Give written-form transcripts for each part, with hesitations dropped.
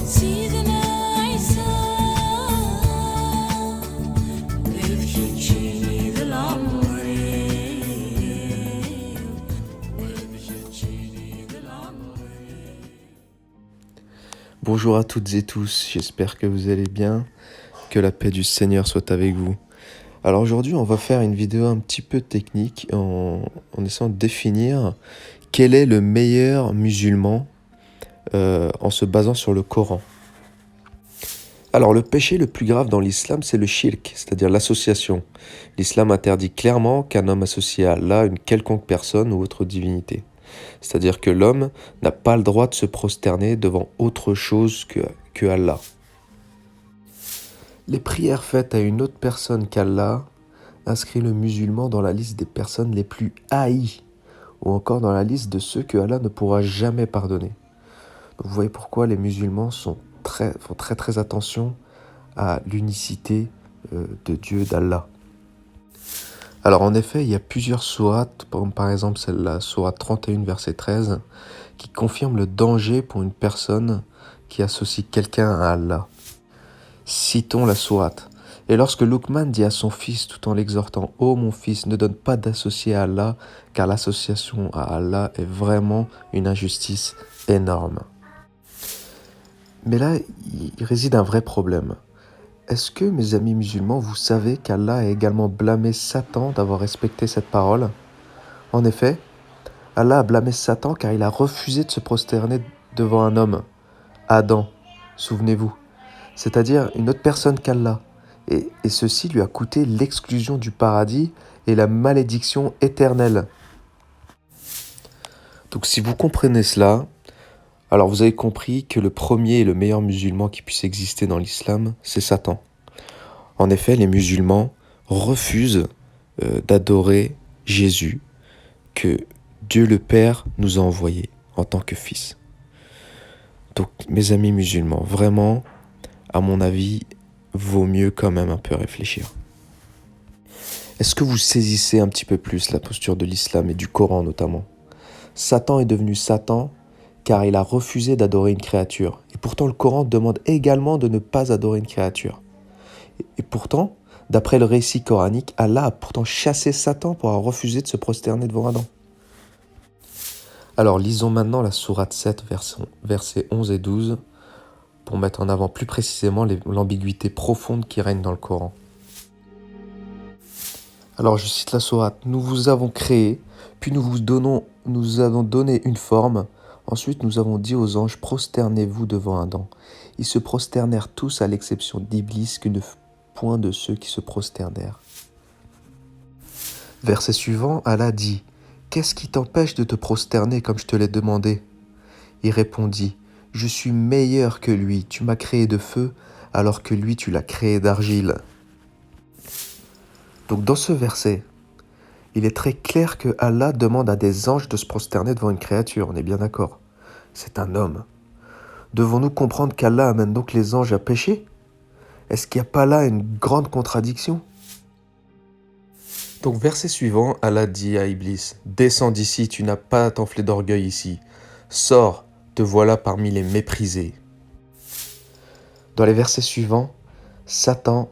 سيدنا عيسى بفتشيني للعمر بفتشيني للعمر. Bonjour à toutes et tous, j'espère que vous allez bien, que la paix du Seigneur soit avec vous. Alors aujourd'hui, on va faire une vidéo un petit peu technique en essayant de définir quel est le meilleur musulman en se basant sur le Coran. Alors le péché le plus grave dans l'islam, c'est le shirk, c'est-à-dire l'association. L'islam interdit clairement qu'un homme associe à Allah une quelconque personne ou autre divinité. C'est-à-dire que l'homme n'a pas le droit de se prosterner devant autre chose que Allah. Les prières faites à une autre personne qu'Allah inscrit le musulman dans la liste des personnes les plus haïes ou encore dans la liste de ceux que Allah ne pourra jamais pardonner. Donc vous voyez pourquoi les musulmans font très attention à l'unicité de Dieu, d'Allah. Alors en effet, il y a plusieurs sourates, par exemple celle-là, sourate 31 verset 13, qui confirme le danger pour une personne qui associe quelqu'un à Allah. Citons la sourate. Et lorsque Luqman dit à son fils tout en l'exhortant « Ô mon fils, ne donne pas d'associé à Allah, car l'association à Allah est vraiment une injustice énorme. » Mais là, il réside un vrai problème. Est-ce que, mes amis musulmans, vous savez qu'Allah a également blâmé Satan d'avoir respecté cette parole ? En effet, Allah a blâmé Satan car il a refusé de se prosterner devant un homme, Adam, souvenez-vous, c'est-à-dire une autre personne qu'Allah. Et ceci lui a coûté l'exclusion du paradis et la malédiction éternelle. Donc si vous comprenez cela, alors vous avez compris que le premier et le meilleur musulman qui puisse exister dans l'islam, c'est Satan. En effet, les musulmans refusent d'adorer Jésus que Dieu le Père nous a envoyé en tant que fils. Donc mes amis musulmans, vraiment, à mon avis, vaut mieux quand même un peu réfléchir. Est-ce que vous saisissez un petit peu plus la posture de l'islam et du Coran notamment ? Satan est devenu Satan car il a refusé d'adorer une créature. Et pourtant le Coran demande également de ne pas adorer une créature. Et pourtant, d'après le récit coranique, Allah a pourtant chassé Satan pour avoir refusé de se prosterner devant Adam. Alors lisons maintenant la sourate 7, versets 11 et 12, pour mettre en avant plus précisément l'ambiguïté profonde qui règne dans le Coran. Alors je cite la sourate, « Nous vous avons créé, puis nous avons donné une forme, ensuite nous avons dit aux anges, prosternez-vous devant Adam. Ils se prosternèrent tous à l'exception d'Iblis, qui ne fut point de ceux qui se prosternèrent. » Verset suivant, Allah dit, « Qu'est-ce qui t'empêche de te prosterner comme je te l'ai demandé ?» Il répondit, « Je suis meilleur que lui, tu m'as créé de feu, alors que lui tu l'as créé d'argile. » Donc dans ce verset, il est très clair que Allah demande à des anges de se prosterner devant une créature, on est bien d'accord. C'est un homme. Devons-nous comprendre qu'Allah amène donc les anges à pécher ? Est-ce qu'il n'y a pas là une grande contradiction ? Donc verset suivant, Allah dit à Iblis, « Descends d'ici, tu n'as pas à t'enfler d'orgueil ici. Sors, te voilà parmi les méprisés. » Dans les versets suivants, Satan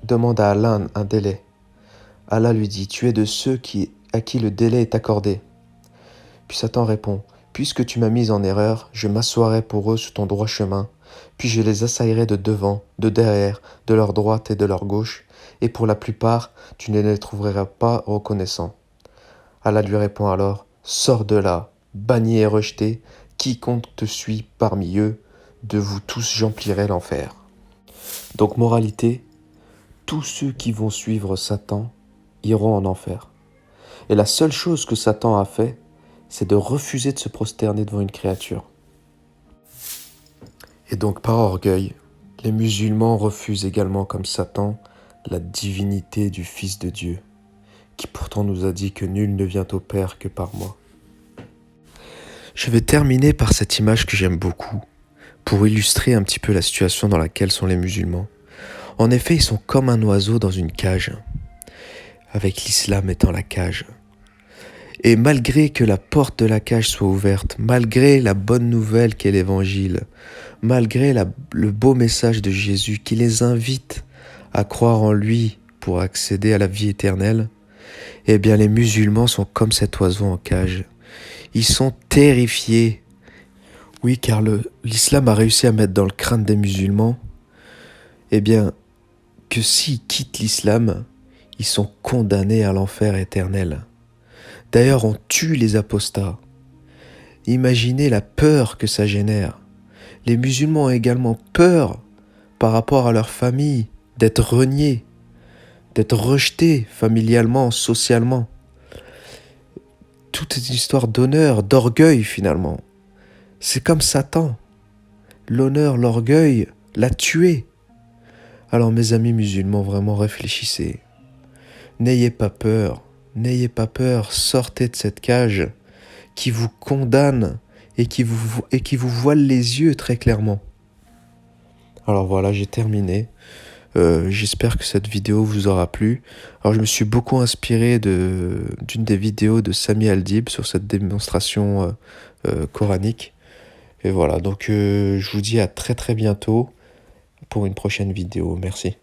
demande à Allah un délai. Allah lui dit, « Tu es de ceux à qui le délai est accordé. » Puis Satan répond, « Puisque tu m'as mis en erreur, je m'assoirai pour eux sur ton droit chemin, puis je les assaillerai de devant, de derrière, de leur droite et de leur gauche, et pour la plupart, tu ne les trouveras pas reconnaissants. » Allah lui répond alors, « Sors de là, banni et rejeté, quiconque te suit parmi eux, de vous tous j'emplirai l'enfer. » Donc moralité, tous ceux qui vont suivre Satan iront en enfer. Et la seule chose que Satan a fait, c'est de refuser de se prosterner devant une créature. Et donc par orgueil, les musulmans refusent également comme Satan la divinité du Fils de Dieu, qui pourtant nous a dit que nul ne vient au Père que par moi. Je vais terminer par cette image que j'aime beaucoup, pour illustrer un petit peu la situation dans laquelle sont les musulmans. En effet, ils sont comme un oiseau dans une cage, avec l'islam étant la cage. Et malgré que la porte de la cage soit ouverte, malgré la bonne nouvelle qu'est l'évangile, malgré le beau message de Jésus qui les invite à croire en lui pour accéder à la vie éternelle, eh bien les musulmans sont comme cet oiseau en cage. Ils sont terrifiés. Oui, car l'islam a réussi à mettre dans le crâne des musulmans, eh bien, que s'ils quittent l'islam, ils sont condamnés à l'enfer éternel. D'ailleurs, on tue les apostats. Imaginez la peur que ça génère. Les musulmans ont également peur par rapport à leur famille, d'être reniés, d'être rejetés familialement, socialement. Tout est une histoire d'honneur, d'orgueil finalement. C'est comme Satan. L'honneur, l'orgueil l'a tué. Alors mes amis musulmans, vraiment réfléchissez. N'ayez pas peur, sortez de cette cage qui vous condamne et qui vous voile les yeux très clairement. Alors voilà, j'ai terminé. J'espère que cette vidéo vous aura plu. Alors je me suis beaucoup inspiré d'une des vidéos de Sami Aldib sur cette démonstration coranique. Et voilà, donc je vous dis à très très bientôt pour une prochaine vidéo. Merci.